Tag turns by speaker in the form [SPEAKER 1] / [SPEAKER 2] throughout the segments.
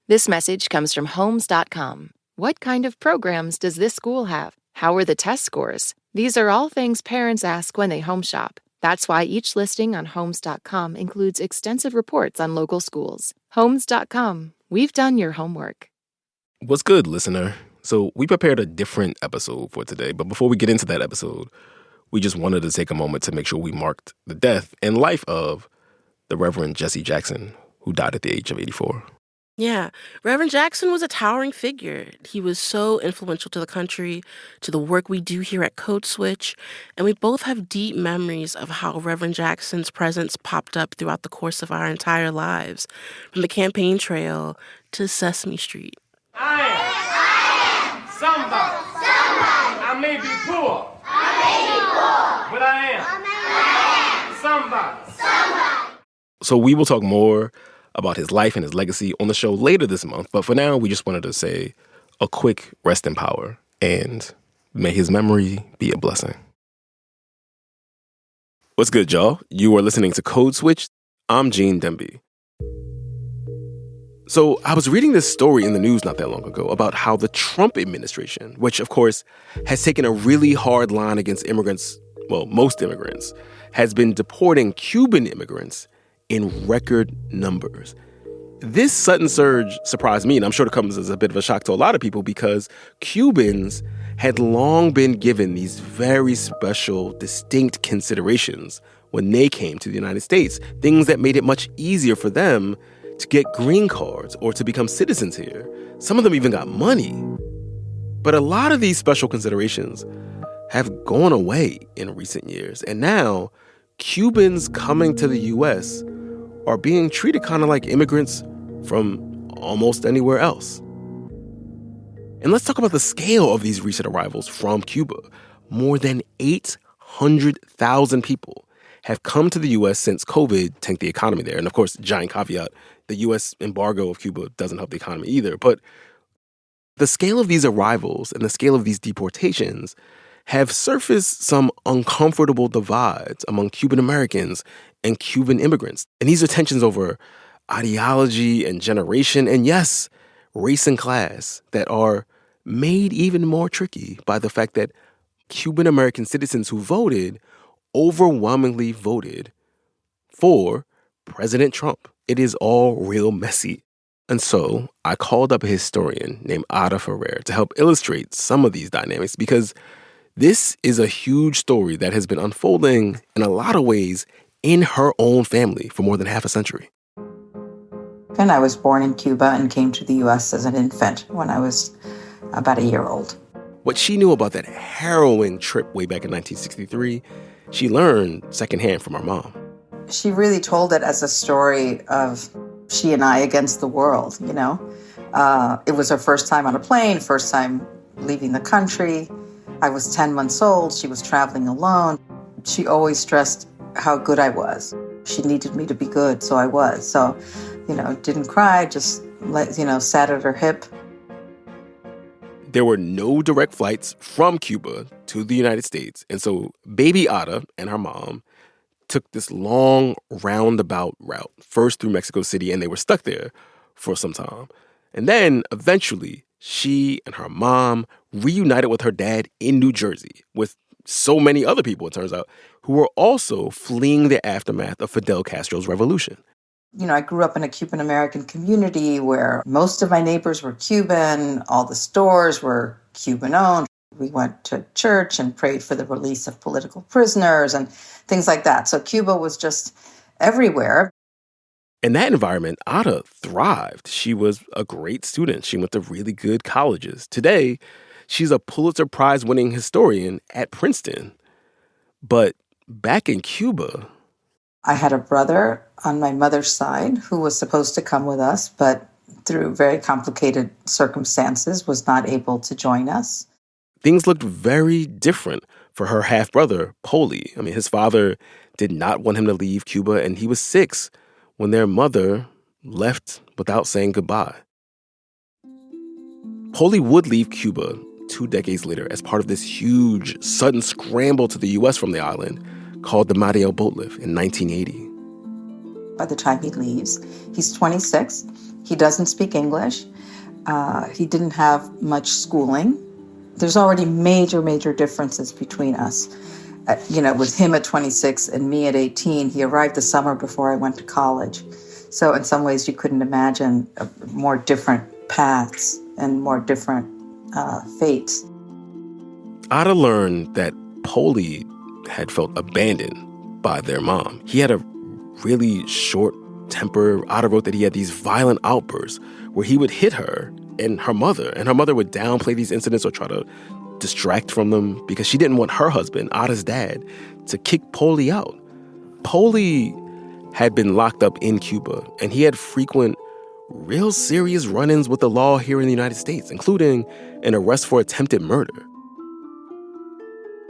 [SPEAKER 1] This message comes from Homes.com. What kind of programs does this school have? How are the test scores? These are all things parents ask when they home shop. That's why each listing on Homes.com includes extensive reports on local schools. Homes.com. We've done your homework.
[SPEAKER 2] What's good, listener? So we prepared a different episode for today, but before we get into that episode, we just wanted to take a moment to make sure we marked the death and life of the Reverend Jesse Jackson, who died at the age of 84.
[SPEAKER 3] Yeah, Reverend Jackson was a towering figure. He was so influential to the country, to the work we do here at Code Switch, and we both have deep memories of how Reverend Jackson's presence popped up throughout the course of our entire lives, from the campaign trail to Sesame Street.
[SPEAKER 4] I am somebody. I may be poor. But I am somebody.
[SPEAKER 2] So we will talk more about his life and his legacy on the show later this month. But for now, we just wanted to say a quick rest in power, and may his memory be a blessing. What's good, y'all? You are listening to Code Switch. I'm Gene Demby. So I was reading this story in the news not that long ago about how the Trump administration, which of course has taken a really hard line against immigrants, well, most immigrants, has been deporting Cuban immigrants in record numbers. This sudden surge surprised me, and I'm sure it comes as a bit of a shock to a lot of people because Cubans had long been given these very special, distinct considerations when they came to the United States, things that made it much easier for them to get green cards or to become citizens here. Some of them even got money. But a lot of these special considerations have gone away in recent years, and now Cubans coming to the U.S. are being treated kind of like immigrants from almost anywhere else. And let's talk about the scale of these recent arrivals from Cuba. More than 800,000 people have come to the U.S. since COVID tanked the economy there. And of course, giant caveat, the U.S. embargo of Cuba doesn't help the economy either. But the scale of these arrivals and the scale of these deportations have surfaced some uncomfortable divides among Cuban Americans and Cuban immigrants. And these are tensions over ideology and generation, and yes, race and class, that are made even more tricky by the fact that Cuban American citizens who voted overwhelmingly voted for President Trump. It is all real messy. And so I called up a historian named Ada Ferrer to help illustrate some of these dynamics, because this is a huge story that has been unfolding in a lot of ways in her own family for more than half a century.
[SPEAKER 5] And I was born in Cuba and came to the U.S. as an infant when I was about a year old.
[SPEAKER 2] What she knew about that harrowing trip way back in 1963, she learned secondhand from her mom.
[SPEAKER 5] She really told it as a story of she and I against the world, you know. It was her first time on a plane, first time leaving the country. I was 10 months old. She was traveling alone. She always stressed how good I was. She needed me to be good, so I was. So, didn't cry, just, sat at her hip.
[SPEAKER 2] There were no direct flights from Cuba to the United States. And so baby Ada and her mom took this long roundabout route, first through Mexico City, and they were stuck there for some time. And then eventually she and her mom reunited with her dad in New Jersey with so many other people, it turns out, who were also fleeing the aftermath of Fidel Castro's revolution.
[SPEAKER 5] I grew up in a Cuban American community where most of my neighbors were Cuban. All the stores were Cuban owned. We went to church and prayed for the release of political prisoners and things like that. So Cuba was just everywhere.
[SPEAKER 2] In that environment, Ada thrived. She was a great student. She went to really good colleges. Today, she's a Pulitzer Prize-winning historian at Princeton. But back in Cuba,
[SPEAKER 5] I had a brother on my mother's side who was supposed to come with us, but through very complicated circumstances was not able to join us.
[SPEAKER 2] Things looked very different for her half-brother, Poli. I mean, his father did not want him to leave Cuba, and he was 6 when their mother left without saying goodbye. Poli would leave Cuba 2 decades later as part of this huge, sudden scramble to the U.S. from the island called the Mariel boatlift in 1980.
[SPEAKER 5] By the time he leaves, he's 26. He doesn't speak English. He didn't have much schooling. There's already major differences between us. With him at 26 and me at 18, he arrived the summer before I went to college. So in some ways, you couldn't imagine more different paths and more different fates.
[SPEAKER 2] Ada learned that Poli had felt abandoned by their mom. He had a really short temper. Ada wrote that he had these violent outbursts where he would hit her and her mother would downplay these incidents or try to distract from them because she didn't want her husband, Ada's dad, to kick Poli out. Poli had been locked up in Cuba, and he had frequent, real serious run-ins with the law here in the United States, including an arrest for attempted murder.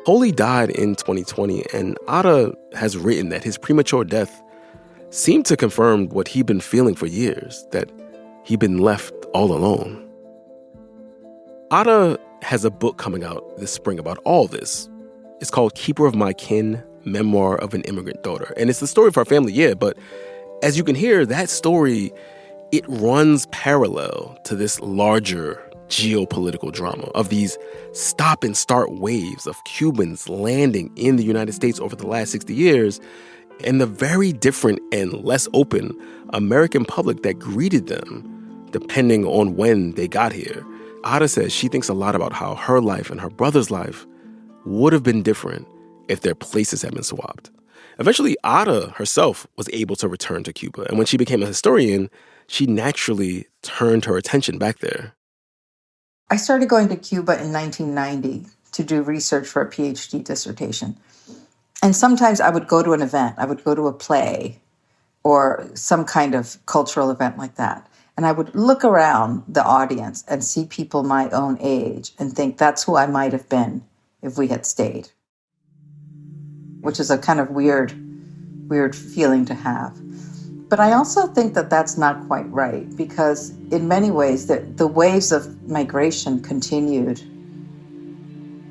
[SPEAKER 2] Poli died in 2020, and Ada has written that his premature death seemed to confirm what he'd been feeling for years, that he'd been left all alone. Ada has a book coming out this spring about all this. It's called Keeper of My Kin, Memoir of an Immigrant Daughter. And it's the story of her family, but as you can hear, that story, it runs parallel to this larger geopolitical drama of these stop and start waves of Cubans landing in the United States over the last 60 years and the very different and less open American public that greeted them depending on when they got here. Ada says she thinks a lot about how her life and her brother's life would have been different if their places had been swapped. Eventually, Ada herself was able to return to Cuba, and when she became a historian, she naturally turned her attention back there.
[SPEAKER 5] I started going to Cuba in 1990 to do research for a PhD dissertation. And sometimes I would go to an event. I would go to a play or some kind of cultural event like that. And I would look around the audience and see people my own age and think that's who I might have been if we had stayed, which is a kind of weird feeling to have. But I also think that that's not quite right because in many ways the waves of migration continued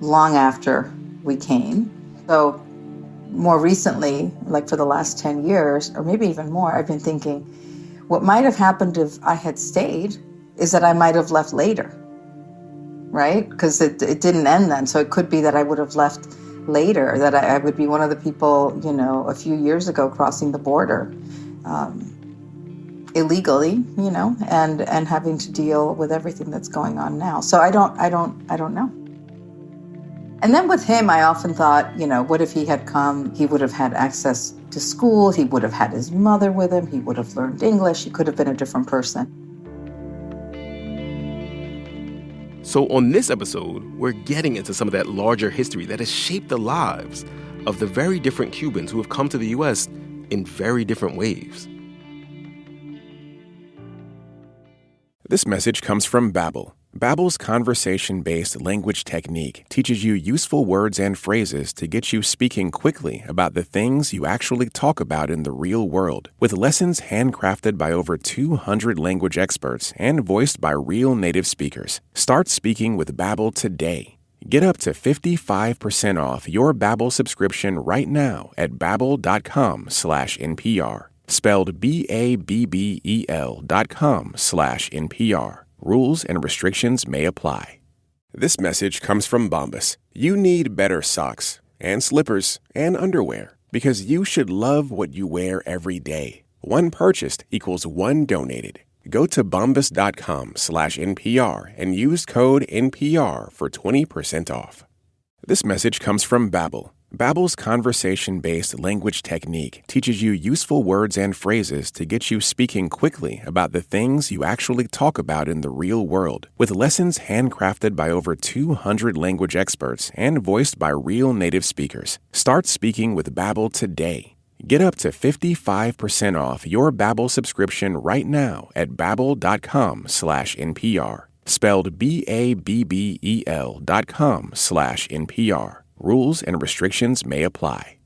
[SPEAKER 5] long after we came. So more recently, like for the last 10 years, or maybe even more, I've been thinking, what might have happened if I had stayed is that I might have left later, right? Because it didn't end then. So it could be that I would have left later, that I would be one of the people, a few years ago crossing the border illegally, and having to deal with everything that's going on now. So I don't know. And then with him, I often thought, what if he had come? He would have had access to school. He would have had his mother with him. He would have learned English. He could have been a different person.
[SPEAKER 2] So on this episode, we're getting into some of that larger history that has shaped the lives of the very different Cubans who have come to the U.S. in very different waves.
[SPEAKER 6] This message comes from Babbel. Babbel's conversation-based language technique teaches you useful words and phrases to get you speaking quickly about the things you actually talk about in the real world, with lessons handcrafted by over 200 language experts and voiced by real native speakers. Start speaking with Babbel today. Get up to 55% off your Babbel subscription right now at babbel.com/NPR. Spelled BABBEL.com/NPR. Rules and restrictions may apply. This message comes from Bombas. You need better socks and slippers and underwear because you should love what you wear every day. One purchased equals one donated. Go to bombas.com/NPR and use code NPR for 20% off. This message comes from Babbel. Babbel's conversation-based language technique teaches you useful words and phrases to get you speaking quickly about the things you actually talk about in the real world, with lessons handcrafted by over 200 language experts and voiced by real native speakers. Start speaking with Babbel today. Get up to 55% off your Babbel subscription right now at babbel.com/NPR. Spelled BABBEL.com/NPR. Rules and restrictions may apply.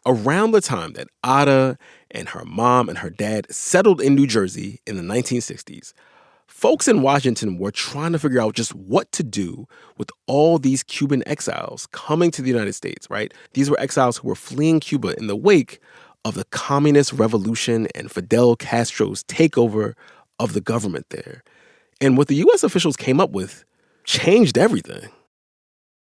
[SPEAKER 2] Around the time that Ada and her mom and her dad settled in New Jersey in the 1960s, folks in Washington were trying to figure out just what to do with all these Cuban exiles coming to the United States, right? These were exiles who were fleeing Cuba in the wake of the communist revolution and Fidel Castro's takeover of the government there. And what the U.S. officials came up with changed everything.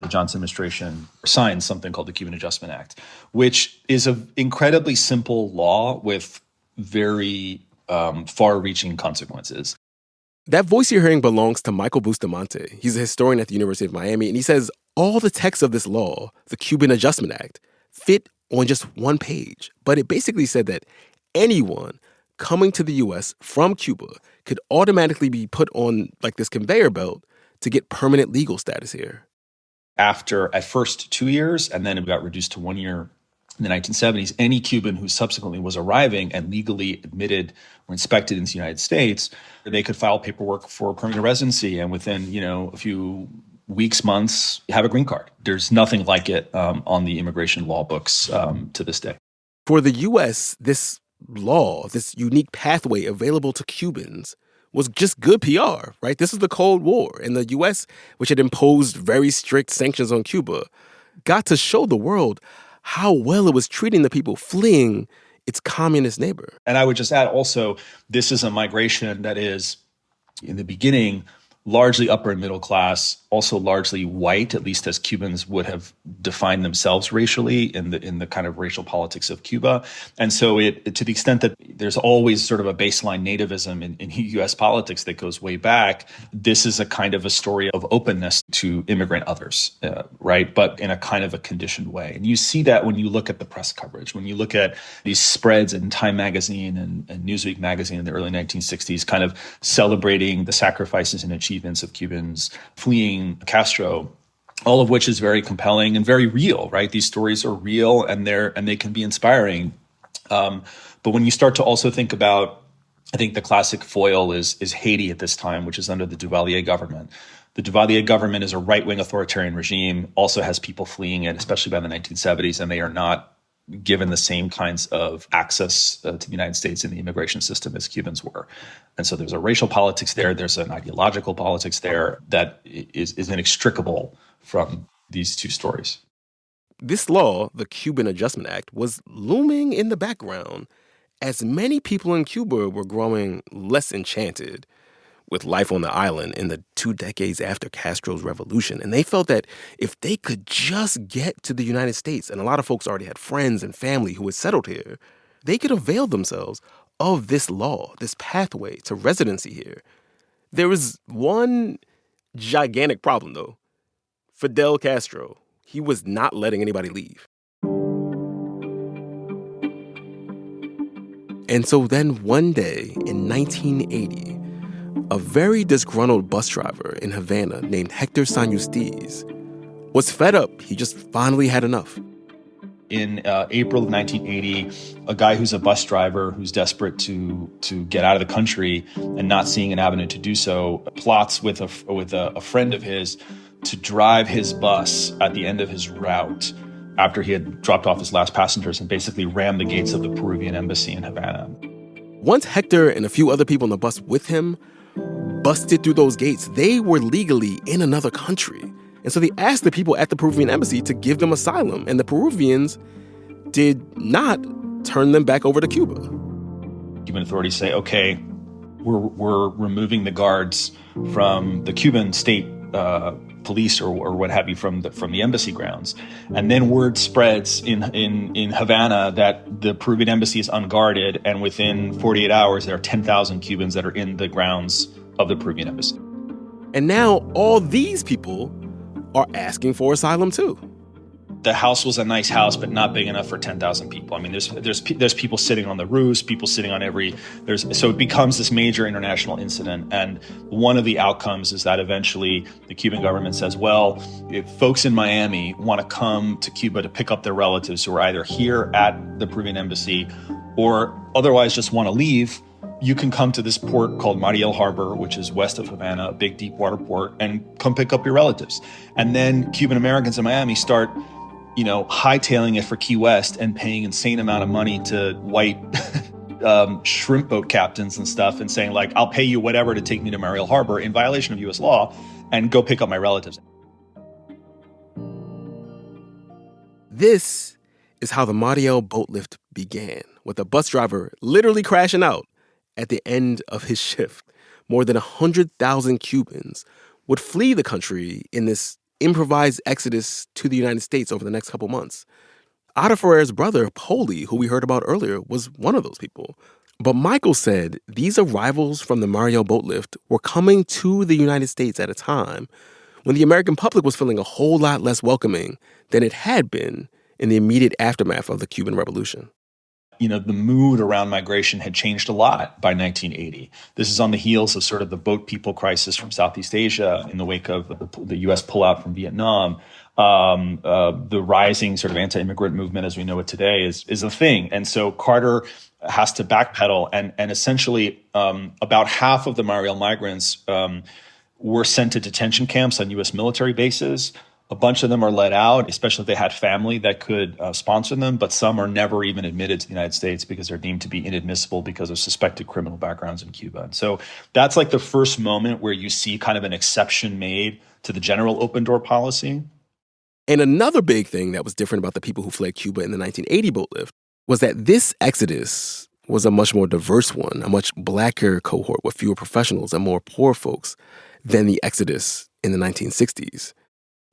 [SPEAKER 7] The Johnson administration signed something called the Cuban Adjustment Act, which is an incredibly simple law with very far-reaching consequences.
[SPEAKER 2] That voice you're hearing belongs to Michael Bustamante. He's a historian at the University of Miami, and he says all the text of this law, the Cuban Adjustment Act, fit on just one page. But it basically said that anyone coming to the U.S. from Cuba could automatically be put on like this conveyor belt to get permanent legal status here.
[SPEAKER 7] After, at first, 2 years, and then it got reduced to 1 year in the 1970s, any Cuban who subsequently was arriving and legally admitted or inspected into the United States, they could file paperwork for permanent residency and within, a few weeks, months, have a green card. There's nothing like it on the immigration law books to this day.
[SPEAKER 2] For the U.S., this law, this unique pathway available to Cubans, was just good PR, right? This is the Cold War, and the U.S., which had imposed very strict sanctions on Cuba, got to show the world how well it was treating the people fleeing its communist neighbor.
[SPEAKER 7] And I would just add also, this is a migration that is, in the beginning, largely upper and middle class, also largely white, at least as Cubans would have defined themselves racially in the kind of racial politics of Cuba. And so to the extent that there's always sort of a baseline nativism in U.S. politics that goes way back, this is a kind of a story of openness to immigrant others, right? But in a kind of a conditioned way. And you see that when you look at the press coverage, when you look at these spreads in Time magazine and Newsweek magazine in the early 1960s, kind of celebrating the sacrifices and achievements of Cubans fleeing Castro, all of which is very compelling and very real, right? These stories are real and they can be inspiring. But when you start to also think about, I think the classic foil is Haiti at this time, which is under the Duvalier government. The Duvalier government is a right-wing authoritarian regime, also has people fleeing it, especially by the 1970s, and they are not given the same kinds of access to the United States in the immigration system as Cubans were. And so there's a racial politics there, there's an ideological politics there that is inextricable from these two stories.
[SPEAKER 2] This law, the Cuban Adjustment Act, was looming in the background as many people in Cuba were growing less enchanted with life on the island in the 2 decades after Castro's revolution. And they felt that if they could just get to the United States, and a lot of folks already had friends and family who had settled here, they could avail themselves of this law, this pathway to residency here. There was one gigantic problem, though. Fidel Castro, he was not letting anybody leave. And so then one day in 1980, a very disgruntled bus driver in Havana named Hector San Justiz was fed up. He just finally had enough.
[SPEAKER 7] In April of 1980, a guy who's a bus driver who's desperate to get out of the country and not seeing an avenue to do so plots with a friend of his to drive his bus at the end of his route after he had dropped off his last passengers and basically rammed the gates of the Peruvian embassy in Havana.
[SPEAKER 2] Once Hector and a few other people on the bus with him busted through those gates, they were legally in another country. And so they asked the people at the Peruvian embassy to give them asylum, and the Peruvians did not turn them back over to Cuba.
[SPEAKER 7] Cuban authorities say, okay, we're removing the guards from the Cuban state police or what have you from the embassy grounds. And then word spreads in Havana that the Peruvian embassy is unguarded, and within 48 hours, there are 10,000 Cubans that are in the grounds of the Peruvian embassy.
[SPEAKER 2] And now all these people are asking for asylum too.
[SPEAKER 7] The house was a nice house, but not big enough for 10,000 people. I mean, there's people sitting on the roofs, people sitting on so it becomes this major international incident. And one of the outcomes is that eventually the Cuban government says, well, if folks in Miami want to come to Cuba to pick up their relatives who are either here at the Peruvian embassy or otherwise just want to leave, you can come to this port called Mariel Harbor, which is west of Havana, a big deep water port, and come pick up your relatives. And then Cuban Americans in Miami start, hightailing it for Key West and paying insane amount of money to white shrimp boat captains and stuff and saying, like, I'll pay you whatever to take me to Mariel Harbor in violation of U.S. law and go pick up my relatives.
[SPEAKER 2] This is how the Mariel boatlift began, with a bus driver literally crashing out at the end of his shift. More than 100,000 Cubans would flee the country in this improvised exodus to the United States over the next couple months. Ada Ferrer's brother, Poli, who we heard about earlier, was one of those people. But Michael said these arrivals from the Mariel boatlift were coming to the United States at a time when the American public was feeling a whole lot less welcoming than it had been in the immediate aftermath of the Cuban Revolution.
[SPEAKER 7] You know, the mood around migration had changed a lot by 1980. This is on the heels of sort of the boat people crisis from Southeast Asia in the wake of the U.S. pullout from Vietnam. The rising sort of anti-immigrant movement as we know it today is a thing. And so Carter has to backpedal, and essentially about half of the Mariel migrants were sent to detention camps on U.S. military bases. A bunch of them are let out, especially if they had family that could sponsor them, but some are never even admitted to the United States because they're deemed to be inadmissible because of suspected criminal backgrounds in Cuba. And so that's like the first moment where you see kind of an exception made to the general open door policy.
[SPEAKER 2] And another big thing that was different about the people who fled Cuba in the 1980 boatlift was that this exodus was a much more diverse one, a much blacker cohort with fewer professionals and more poor folks than the exodus in the 1960s.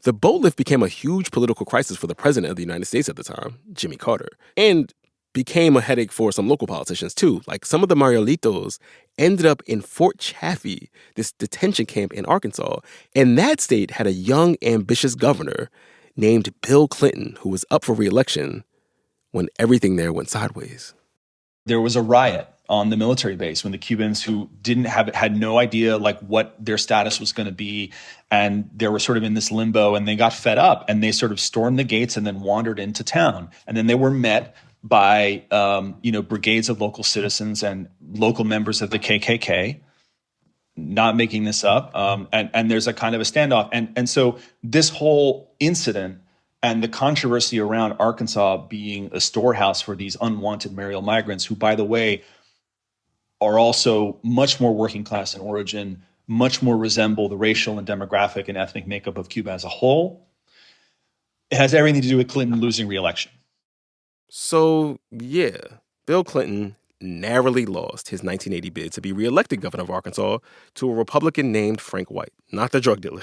[SPEAKER 2] The boatlift became a huge political crisis for the president of the United States at the time, Jimmy Carter, and became a headache for some local politicians too. Like some of the Marielitos ended up in Fort Chaffee, this detention camp in Arkansas, and that state had a young, ambitious governor named Bill Clinton who was up for re-election when everything there went sideways.
[SPEAKER 7] There was a riot on the military base when the Cubans who had no idea like what their status was going to be, and they were sort of in this limbo, and they got fed up and they sort of stormed the gates and then wandered into town. And then they were met by brigades of local citizens and local members of the KKK, not making this up. And there's a kind of a standoff. And so this whole incident and the controversy around Arkansas being a storehouse for these unwanted Mariel migrants, who, by the way, are also much more working class in origin, much more resemble the racial and demographic and ethnic makeup of Cuba as a whole. It has everything to do with Clinton losing re-election.
[SPEAKER 2] So, yeah, Bill Clinton narrowly lost his 1980 bid to be reelected governor of Arkansas to a Republican named Frank White, not the drug dealer.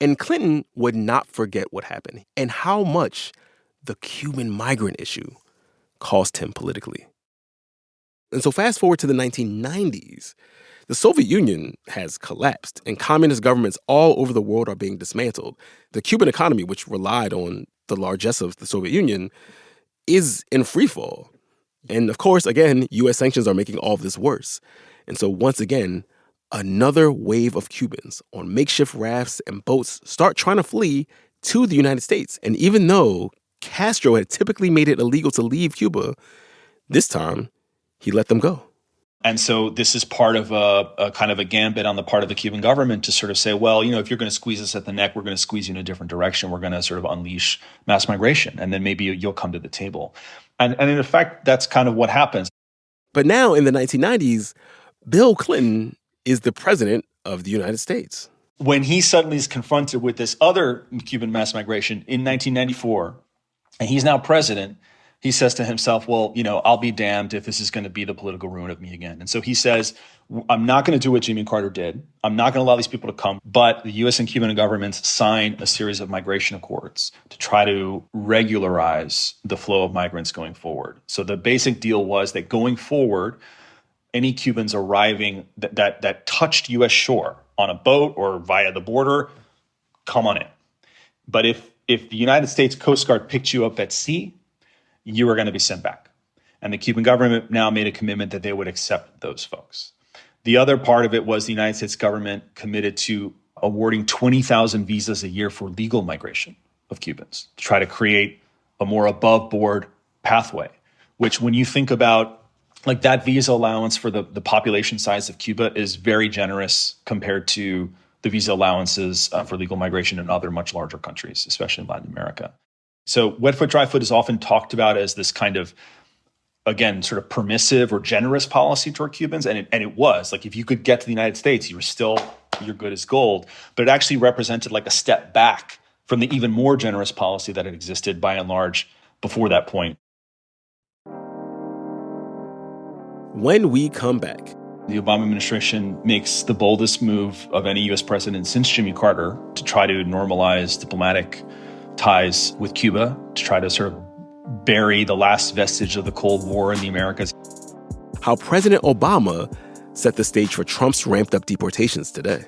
[SPEAKER 2] And Clinton would not forget what happened and how much the Cuban migrant issue cost him politically. And so fast forward to the 1990s, the Soviet Union has collapsed and communist governments all over the world are being dismantled. The Cuban economy, which relied on the largesse of the Soviet Union, is in freefall. And of course, again, U.S. sanctions are making all of this worse. And so once again, another wave of Cubans on makeshift rafts and boats start trying to flee to the United States. And even though Castro had typically made it illegal to leave Cuba, this time he let them go.
[SPEAKER 7] And so this is part of a kind of a gambit on the part of the Cuban government to sort of say, well, if you're going to squeeze us at the neck, we're going to squeeze you in a different direction. We're going to sort of unleash mass migration, and then maybe you'll come to the table. And in effect, that's kind of what happens.
[SPEAKER 2] But now in the 1990s, Bill Clinton is the president of the United States.
[SPEAKER 7] When he suddenly is confronted with this other Cuban mass migration in 1994, and he's now president, he says to himself, well, I'll be damned if this is going to be the political ruin of me again. And so he says, I'm not going to do what Jimmy Carter did. I'm not going to allow these people to come. But the U.S. and Cuban governments sign a series of migration accords to try to regularize the flow of migrants going forward. So the basic deal was that going forward, any Cubans arriving that touched U.S. shore on a boat or via the border, come on in. But if the United States Coast Guard picked you up at sea, you were going to be sent back. And the Cuban government now made a commitment that they would accept those folks. The other part of it was the United States government committed to awarding 20,000 visas a year for legal migration of Cubans to try to create a more above board pathway, which when you think about like that visa allowance for the population size of Cuba is very generous compared to the visa allowances for legal migration in other much larger countries, especially in Latin America. So wet foot, dry foot is often talked about as this kind of, again, sort of permissive or generous policy toward Cubans. And it was. Like, if you could get to the United States, you're good as gold. But it actually represented like a step back from the even more generous policy that had existed by and large before that point.
[SPEAKER 2] when we come back.
[SPEAKER 7] The Obama administration makes the boldest move of any U.S. president since Jimmy Carter to try to normalize diplomatic ties with Cuba, to try to sort of bury the last vestige of the Cold War in the Americas.
[SPEAKER 2] How President Obama set the stage for Trump's ramped-up deportations today.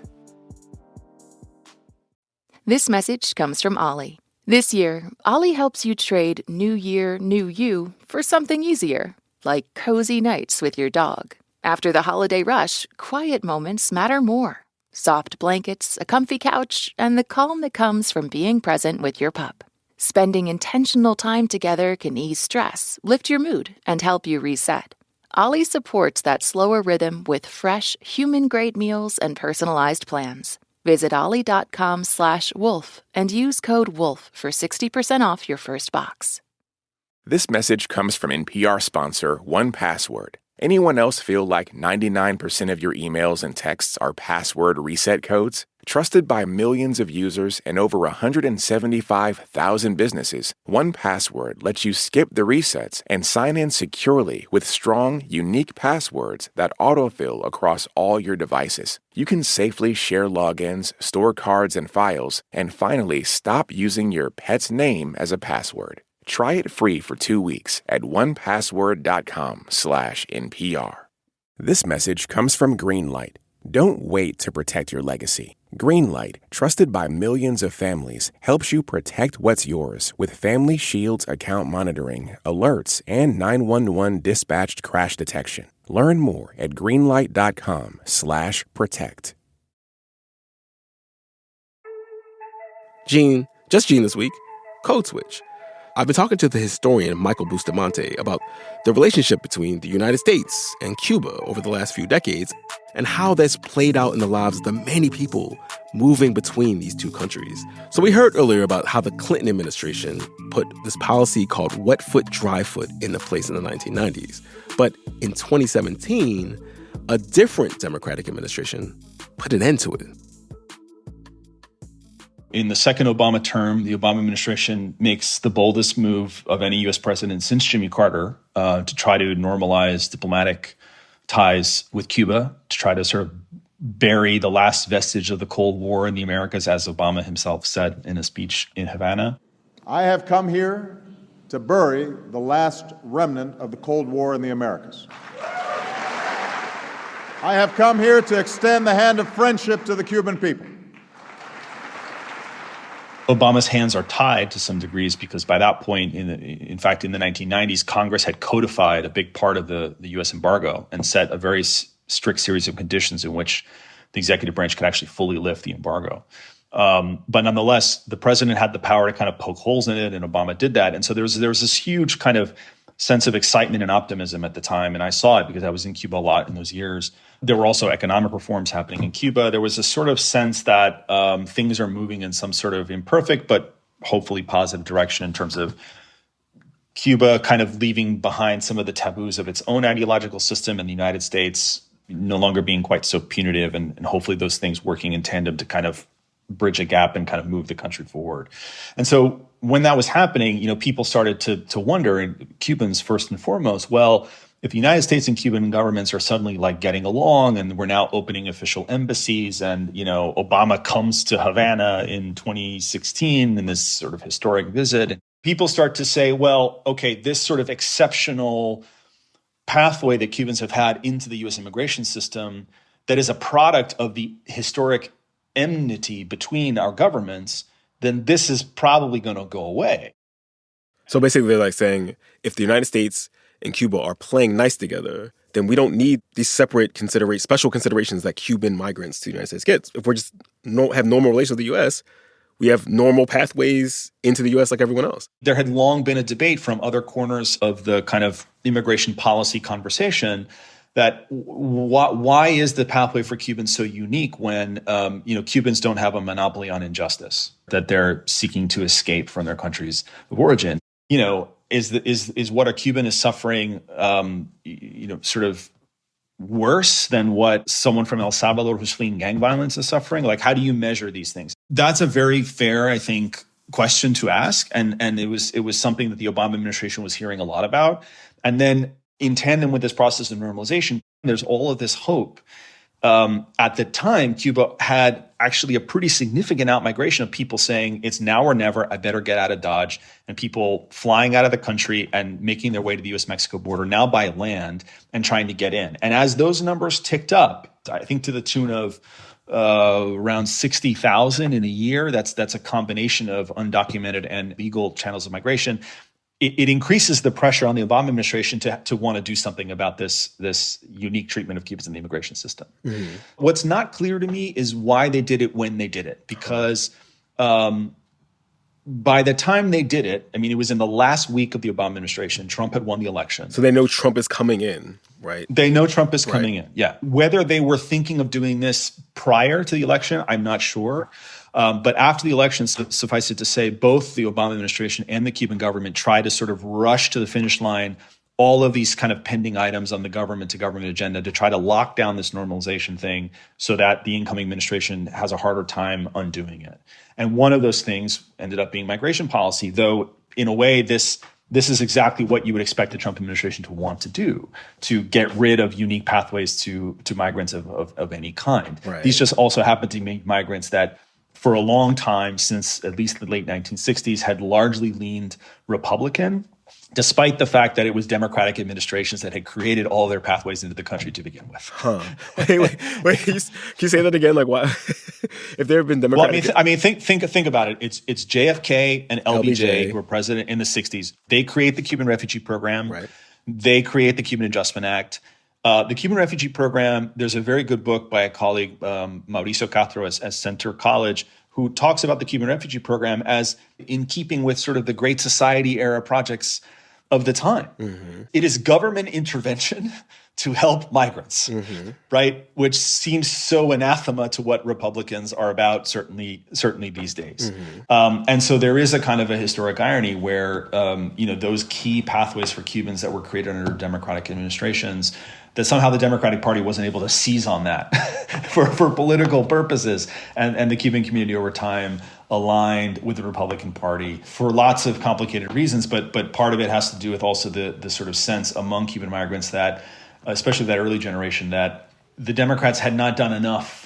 [SPEAKER 1] This message comes from Ollie. This year, Ollie helps you trade New Year, New You for something easier, like cozy nights with your dog. After the holiday rush, quiet moments matter more. Soft blankets, a comfy couch, and the calm that comes from being present with your pup. Spending intentional time together can ease stress, lift your mood, and help you reset. Ollie supports that slower rhythm with fresh, human-grade meals and personalized plans. Visit ollie.com/wolf and use code WOLF for 60% off your first box.
[SPEAKER 6] This message comes from NPR sponsor 1Password. Anyone else feel like 99% of your emails and texts are password reset codes? Trusted by millions of users and over 175,000 businesses, 1Password lets you skip the resets and sign in securely with strong, unique passwords that autofill across all your devices. You can safely share logins, store cards and files, and finally stop using your pet's name as a password. Try it free for 2 weeks at onepassword.com/NPR. This message comes from Greenlight. Don't wait to protect your legacy. Greenlight, trusted by millions of families, helps you protect what's yours with Family Shield's account monitoring, alerts, and 911 dispatched crash detection. Learn more at greenlight.com/protect.
[SPEAKER 2] Gene this week, Code Switch. I've been talking to the historian Michael Bustamante about the relationship between the United States and Cuba over the last few decades and how that's played out in the lives of the many people moving between these two countries. So we heard earlier about how the Clinton administration put this policy called wet foot, dry foot into place in the 1990s. But in 2017, a different Democratic administration put an end to it.
[SPEAKER 7] In the second Obama term, the Obama administration makes the boldest move of any U.S. president since Jimmy Carter to try to normalize diplomatic ties with Cuba, to try to sort of bury the last vestige of the Cold War in the Americas, as Obama himself said in a speech in Havana.
[SPEAKER 8] I have come here to bury the last remnant of the Cold War in the Americas. I have come here to extend the hand of friendship to the Cuban people.
[SPEAKER 7] Obama's hands are tied to some degrees because by that point, in fact, in the 1990s, Congress had codified a big part of the U.S. embargo and set a very strict series of conditions in which the executive branch could actually fully lift the embargo. But nonetheless, the president had the power to kind of poke holes in it, and Obama did that. And so there was this huge kind of sense of excitement and optimism at the time, and I saw it because I was in Cuba a lot in those years. There were also economic reforms happening in Cuba. There was a sort of sense that things are moving in some sort of imperfect but hopefully positive direction in terms of Cuba kind of leaving behind some of the taboos of its own ideological system, and the United States no longer being quite so punitive, and hopefully those things working in tandem to kind of bridge a gap and kind of move the country forward. And so when that was happening, people started to wonder, and Cubans first and foremost, well, if the United States and Cuban governments are suddenly like getting along and we're now opening official embassies and, Obama comes to Havana in 2016 in this sort of historic visit, people start to say, well, okay, this sort of exceptional pathway that Cubans have had into the U.S. immigration system that is a product of the historic enmity between our governments, then this is probably going to go away.
[SPEAKER 2] So basically they're like saying, if the United States and Cuba are playing nice together, then we don't need these separate special considerations that Cuban migrants to the United States get. If we're just have normal relations with the U.S., we have normal pathways into the U.S. like everyone else.
[SPEAKER 7] There had long been a debate from other corners of the kind of immigration policy conversation that why is the pathway for Cubans so unique when Cubans don't have a monopoly on injustice that they're seeking to escape from their countries of origin? Is what a Cuban is suffering, sort of worse than what someone from El Salvador who's fleeing gang violence is suffering? Like, how do you measure these things? That's a very fair, I think, question to ask, and it was something that the Obama administration was hearing a lot about. And then in tandem with this process of normalization, there's all of this hope. At the time, Cuba had actually a pretty significant outmigration of people saying, it's now or never, I better get out of Dodge, and people flying out of the country and making their way to the U.S.-Mexico border, now by land, and trying to get in. And as those numbers ticked up, I think to the tune of around 60,000 in a year, that's a combination of undocumented and legal channels of migration. It increases the pressure on the Obama administration to want to do something about this unique treatment of Cubans in the immigration system. Mm-hmm. What's not clear to me is why they did it when they did it, because by the time they did it, I mean, it was in the last week of the Obama administration. Trump had won the election.
[SPEAKER 2] So they know Trump is coming in, right?
[SPEAKER 7] They know Trump is coming in, yeah. Whether they were thinking of doing this prior to the election, I'm not sure. But after the election, suffice it to say, both the Obama administration and the Cuban government tried to sort of rush to the finish line all of these kind of pending items on the government-to-government agenda to try to lock down this normalization thing so that the incoming administration has a harder time undoing it. And one of those things ended up being migration policy, though in a way this is exactly what you would expect the Trump administration to want to do, to get rid of unique pathways to migrants of any kind. Right. These just also happen to be migrants that for a long time, since at least the late 1960s, had largely leaned Republican, despite the fact that it was Democratic administrations that had created all their pathways into the country to begin with.
[SPEAKER 2] Huh. Wait. Can you say that again? Like, why? If there have been Democratic...
[SPEAKER 7] Well, I mean, think about it. It's JFK and LBJ, who were president in the 60s. They create the Cuban refugee program. Right. They create the Cuban Adjustment Act. The Cuban refugee program, there's a very good book by a colleague, Mauricio Castro at Center College, who talks about the Cuban refugee program as in keeping with sort of the Great Society era projects of the time. Mm-hmm. It is government intervention to help migrants, mm-hmm. right? Which seems so anathema to what Republicans are about, certainly these days. Mm-hmm. And so there is a kind of a historic irony where, those key pathways for Cubans that were created under Democratic administrations, that somehow the Democratic Party wasn't able to seize on that for political purposes. And the Cuban community over time aligned with the Republican Party for lots of complicated reasons. But part of it has to do with also the sort of sense among Cuban migrants that, especially that early generation, that the Democrats had not done enough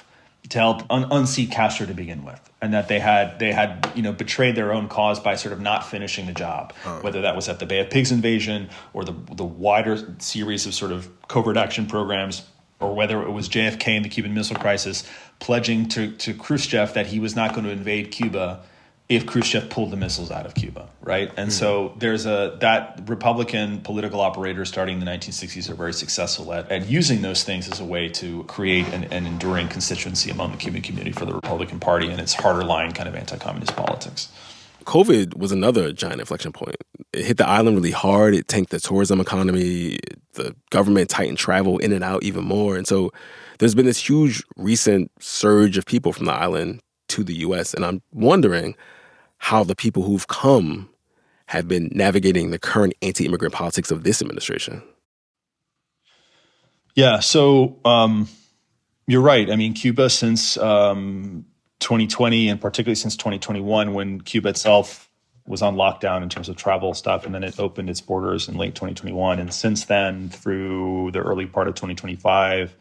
[SPEAKER 7] to help unseat Castro to begin with, and that they had betrayed their own cause by sort of not finishing the job, whether that was at the Bay of Pigs invasion or the wider series of sort of covert action programs, or whether it was JFK and the Cuban Missile Crisis pledging to Khrushchev that he was not going to invade Cuba if Khrushchev pulled the missiles out of Cuba, right? And so there's that Republican political operators starting in the 1960s are very successful at using those things as a way to create an enduring constituency among the Cuban community for the Republican Party and its harder line kind of anti-communist politics.
[SPEAKER 2] COVID was another giant inflection point. It hit the island really hard. It tanked the tourism economy. The government tightened travel in and out even more. And so there's been this huge recent surge of people from the island to the U.S. And I'm wondering how the people who've come have been navigating the current anti-immigrant politics of this administration.
[SPEAKER 7] Yeah, so you're right. I mean, Cuba since 2020, and particularly since 2021, when Cuba itself was on lockdown in terms of travel stuff, and then it opened its borders in late 2021. And since then, through the early part of 2025,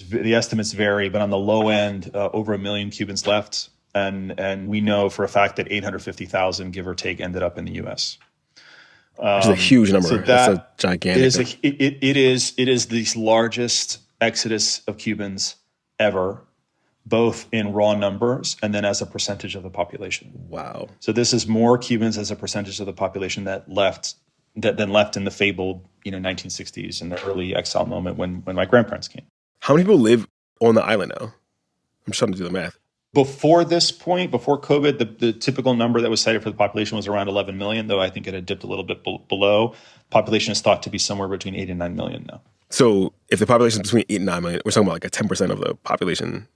[SPEAKER 7] the estimates vary, but on the low end, over 1 million Cubans left. And we know for a fact that 850,000, give or take, ended up in the U.S.
[SPEAKER 2] Which is a huge number.
[SPEAKER 7] So
[SPEAKER 2] that's a gigantic.
[SPEAKER 7] It is the largest exodus of Cubans ever, both in raw numbers and then as a percentage of the population.
[SPEAKER 2] Wow.
[SPEAKER 7] So this is more Cubans as a percentage of the population that left in the fabled 1960s and the early exile moment when my grandparents came.
[SPEAKER 2] How many people live on the island now? I'm just trying to do the math.
[SPEAKER 7] Before this point, before COVID, the typical number that was cited for the population was around 11 million, though I think it had dipped a little bit below. Population is thought to be somewhere between 8 and 9 million now.
[SPEAKER 2] So if the population is between 8 and 9 million, we're talking about like a 10% of the population.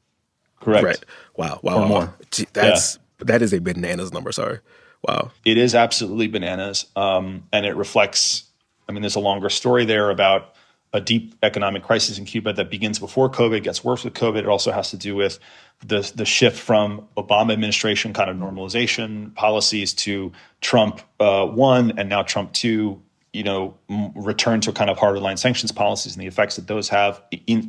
[SPEAKER 7] Correct.
[SPEAKER 2] Right. Wow. Or more. Gee, that is a bananas number. Sorry. Wow.
[SPEAKER 7] It is absolutely bananas. And it reflects, there's a longer story there about a deep economic crisis in Cuba that begins before COVID, gets worse with COVID. It also has to do with the shift from Obama administration kind of normalization policies to Trump 1 and now Trump 2 return to kind of harder line sanctions policies and the effects that those have,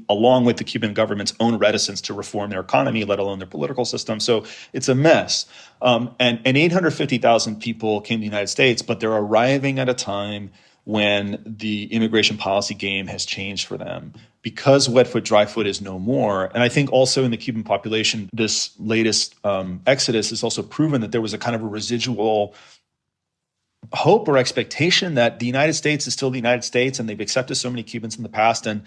[SPEAKER 7] along with the Cuban government's own reticence to reform their economy, let alone their political system. So it's a mess. And 850,000 people came to the United States, but they're arriving at a time when the immigration policy game has changed for them. Because wet foot, dry foot is no more. And I think also in the Cuban population, this latest exodus has also proven that there was a kind of a residual hope or expectation that the United States is still the United States, and they've accepted so many Cubans in the past. And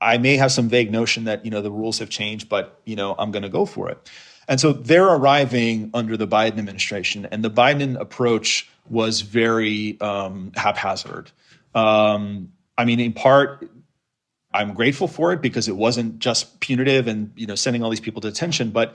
[SPEAKER 7] I may have some vague notion that, the rules have changed, but, I'm going to go for it. And so they're arriving under the Biden administration, and the Biden approach was very haphazard. In part, I'm grateful for it because it wasn't just punitive and, sending all these people to detention, but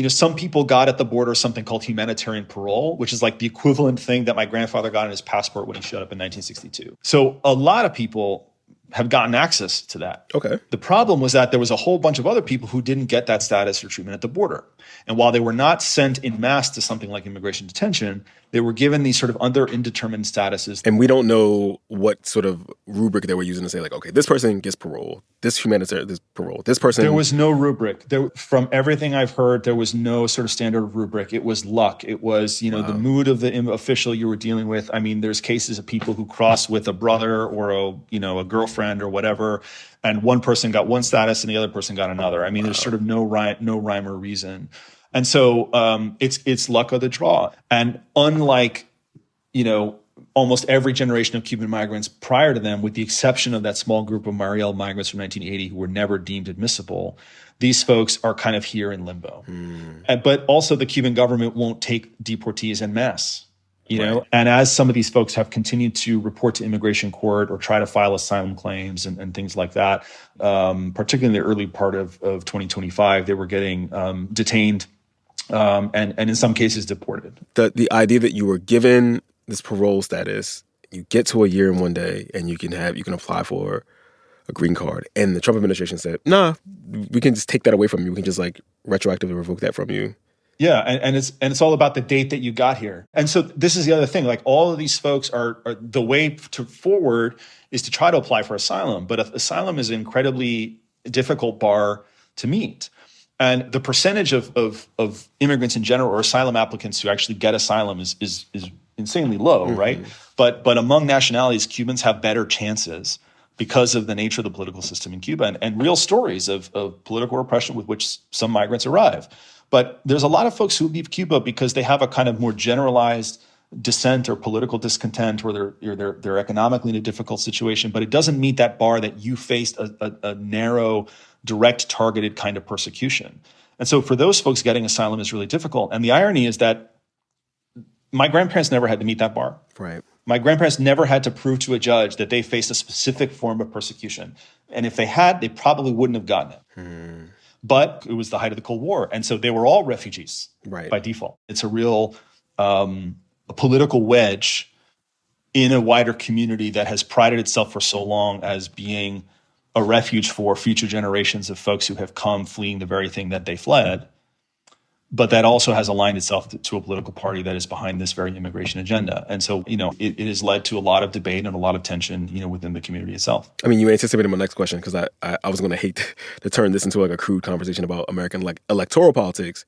[SPEAKER 7] some people got at the border something called humanitarian parole, which is like the equivalent thing that my grandfather got in his passport when he showed up in 1962. So a lot of people have gotten access to that.
[SPEAKER 2] Okay.
[SPEAKER 7] The problem was that there was a whole bunch of other people who didn't get that status or treatment at the border. And while they were not sent en masse to something like immigration detention, they were given these sort of other indeterminate statuses.
[SPEAKER 2] And we don't know what sort of rubric they were using to say, like, okay, this person gets parole, this humanitarian, this parole, this person.
[SPEAKER 7] There was no rubric. From everything I've heard, there was no sort of standard rubric. It was luck. It was, the mood of the official you were dealing with. There's cases of people who crossed with a brother or a girlfriend or whatever, and one person got one status and the other person got another. There's sort of no rhyme or reason. And so it's luck of the draw. And unlike, almost every generation of Cuban migrants prior to them, with the exception of that small group of Mariel migrants from 1980 who were never deemed admissible, these folks are kind of here in limbo. But also the Cuban government won't take deportees en masse. And as some of these folks have continued to report to immigration court or try to file asylum claims and things like that, particularly in the early part of 2025, they were getting detained and in some cases deported.
[SPEAKER 2] The idea that you were given this parole status, you get to a year and 1 day, and you can apply for a green card, and the Trump administration said, "Nah, we can just take that away from you. We can just like retroactively revoke that from you."
[SPEAKER 7] Yeah, and it's all about the date that you got here. And so this is the other thing. Like, all of these folks are the way forward is to try to apply for asylum, but asylum is an incredibly difficult bar to meet. And the percentage of immigrants in general or asylum applicants who actually get asylum is insanely low, right? But among nationalities, Cubans have better chances because of the nature of the political system in Cuba and real stories of political repression with which some migrants arrive. But there's a lot of folks who leave Cuba because they have a kind of more generalized dissent or political discontent, or they're economically in a difficult situation, but it doesn't meet that bar that you faced a narrow, direct, targeted kind of persecution. And so for those folks, getting asylum is really difficult. And the irony is that my grandparents never had to meet that bar.
[SPEAKER 2] Right.
[SPEAKER 7] My grandparents never had to prove to a judge that they faced a specific form of persecution. And if they had, they probably wouldn't have gotten it. But it was the height of the Cold War. And so they were all refugees by default. It's a real a political wedge in a wider community that has prided itself for so long as being a refuge for future generations of folks who have come fleeing the very thing that they fled. But that also has aligned itself to a political party that is behind this very immigration agenda. And so, it has led to a lot of debate and a lot of tension, within the community itself.
[SPEAKER 2] You anticipated my next question, because I was going to hate to turn this into like a crude conversation about American electoral politics.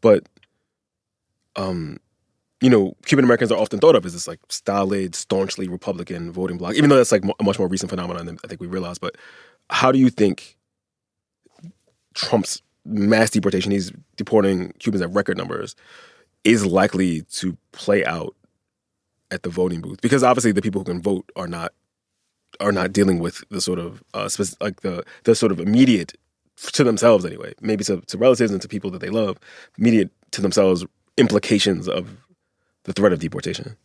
[SPEAKER 2] But, Cuban Americans are often thought of as this like stolid, staunchly Republican voting bloc, even though that's like a much more recent phenomenon than I think we realize. But how do you think Trump's mass deportation, he's deporting Cubans at record numbers, is likely to play out at the voting booth? Because obviously the people who can vote are not dealing with the sort of the sort of immediate, to themselves anyway, maybe to relatives and to people that they love, immediate to themselves implications of the threat of deportation.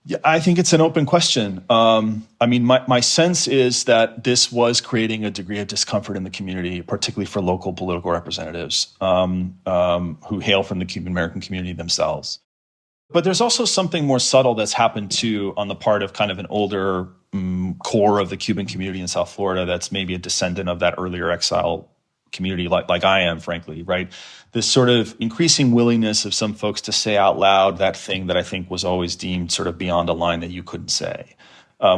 [SPEAKER 7] Yeah, I think it's an open question. My sense is that this was creating a degree of discomfort in the community, particularly for local political representatives who hail from the Cuban American community themselves. But there's also something more subtle that's happened too on the part of kind of an older core of the Cuban community in South Florida that's maybe a descendant of that earlier exile community like I am, frankly, right? This sort of increasing willingness of some folks to say out loud that thing that I think was always deemed sort of beyond a line that you couldn't say,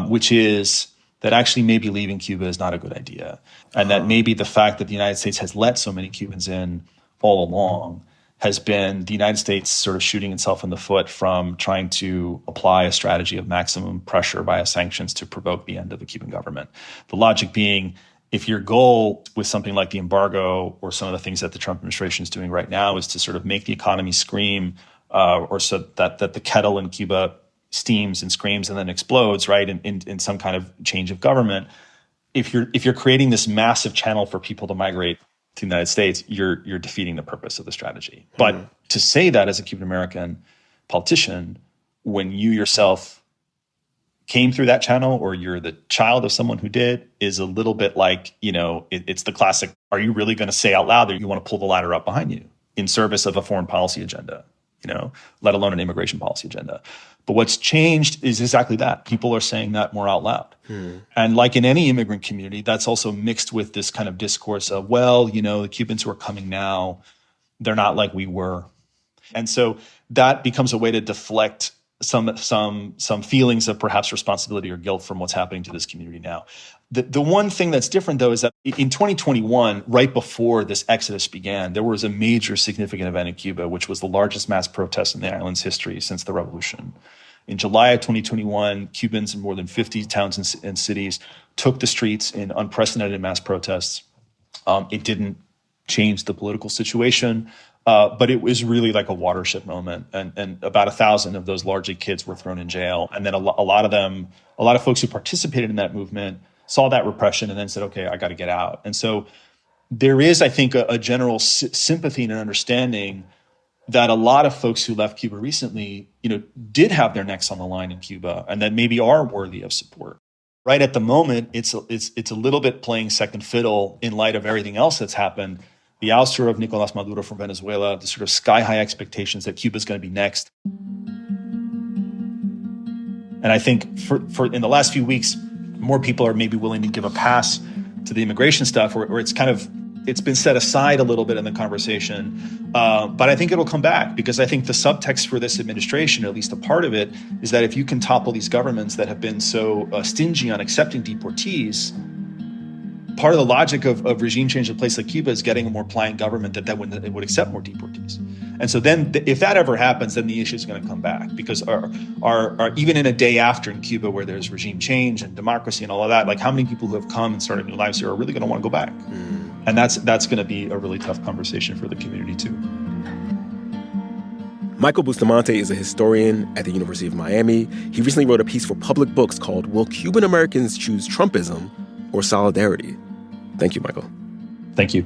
[SPEAKER 7] which is that actually maybe leaving Cuba is not a good idea. And that maybe the fact that the United States has let so many Cubans in all along has been the United States sort of shooting itself in the foot from trying to apply a strategy of maximum pressure via sanctions to provoke the end of the Cuban government. The logic being, if your goal with something like the embargo or some of the things that the Trump administration is doing right now is to sort of make the economy scream, or so that the kettle in Cuba steams and screams and then explodes, right, in some kind of change of government, if you're creating this massive channel for people to migrate to the United States, you're defeating the purpose of the strategy. But to say that as a Cuban American politician, when you yourself came through that channel or you're the child of someone who did, is a little bit like, it's the classic, are you really going to say out loud that you want to pull the ladder up behind you in service of a foreign policy agenda, let alone an immigration policy agenda? But what's changed is exactly that. People are saying that more out loud. And like in any immigrant community, that's also mixed with this kind of discourse of, the Cubans who are coming now, they're not like we were. And so that becomes a way to deflect some feelings of perhaps responsibility or guilt from what's happening to this community now. The one thing that's different, though, is that in 2021, right before this exodus began, there was a major significant event in Cuba, which was the largest mass protest in the island's history since the revolution. In July of 2021, Cubans in more than 50 towns and cities took the streets in unprecedented mass protests. It didn't change the political situation, but it was really like a watershed moment. And about 1,000 of those largely kids were thrown in jail. And then a lot of folks who participated in that movement saw that repression and then said, okay, I got to get out. And so there is, I think, a general sympathy and an understanding that a lot of folks who left Cuba recently, did have their necks on the line in Cuba and that maybe are worthy of support. Right at the moment, it's a little bit playing second fiddle in light of everything else that's happened. The ouster of Nicolás Maduro from Venezuela, the sort of sky-high expectations that Cuba's going to be next. And I think for in the last few weeks, more people are maybe willing to give a pass to the immigration stuff, or it's been set aside a little bit in the conversation. But I think it'll come back because I think the subtext for this administration, or at least a part of it, is that if you can topple these governments that have been so stingy on accepting deportees, part of the logic of regime change in a place like Cuba is getting a more pliant government that would accept more deportees. And so then if that ever happens, then the issue is going to come back because our even in a day after in Cuba where there's regime change and democracy and all of that, like how many people who have come and started new lives here are really going to want to go back? And that's going to be a really tough conversation for the community too.
[SPEAKER 2] Michael Bustamante is a historian at the University of Miami. He recently wrote a piece for Public Books called Will Cuban Americans Choose Trumpism or Solidarity? Thank you, Michael.
[SPEAKER 7] Thank you.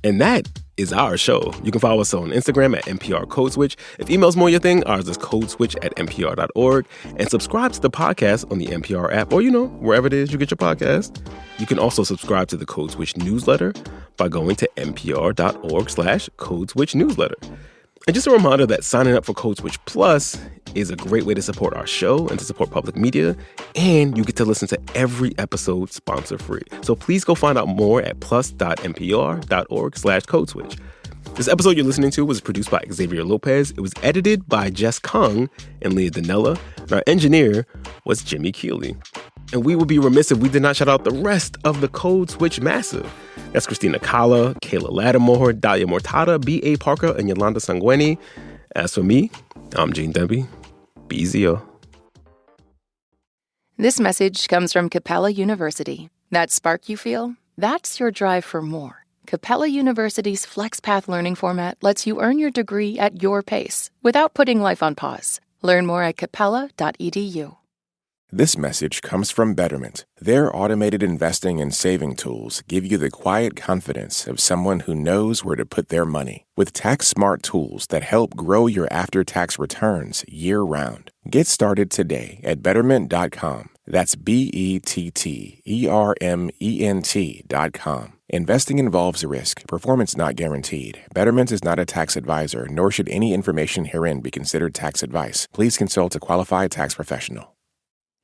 [SPEAKER 2] And that is our show. You can follow us on Instagram at NPR Code Switch. If email's more your thing, ours is codeswitch@npr.org. And subscribe to the podcast on the NPR app or, wherever it is you get your podcast. You can also subscribe to the Code Switch newsletter by going to npr.org/codeswitchnewsletter. And just a reminder that signing up for Code Switch Plus is a great way to support our show and to support public media. And you get to listen to every episode sponsor-free. So please go find out more at plus.npr.org/codeswitch. This episode you're listening to was produced by Xavier Lopez. It was edited by Jess Kung and Leah Donnella. And our engineer was Jimmy Keeley. And we would be remiss if we did not shout out the rest of the Code Switch Massive. That's Christina Kala, Kayla Lattimore, Dalia Mortada, B.A. Parker, and Yolanda Sangweni. As for me, I'm Gene Demby. Be easy, yo.
[SPEAKER 1] This message comes from Capella University. That spark you feel, that's your drive for more. Capella University's FlexPath learning format lets you earn your degree at your pace without putting life on pause. Learn more at capella.edu.
[SPEAKER 6] This message comes from Betterment. Their automated investing and saving tools give you the quiet confidence of someone who knows where to put their money. With tax-smart tools that help grow your after-tax returns year-round. Get started today at Betterment.com. That's BETTERMENT.com. Investing involves risk. Performance not guaranteed. Betterment is not a tax advisor, nor should any information herein be considered tax advice. Please consult a qualified tax professional.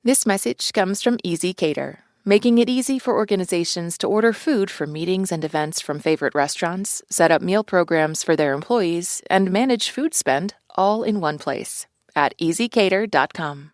[SPEAKER 1] This message comes from Easy Cater, making it easy for organizations to order food for meetings and events from favorite restaurants, set up meal programs for their employees, and manage food spend all in one place at easycater.com.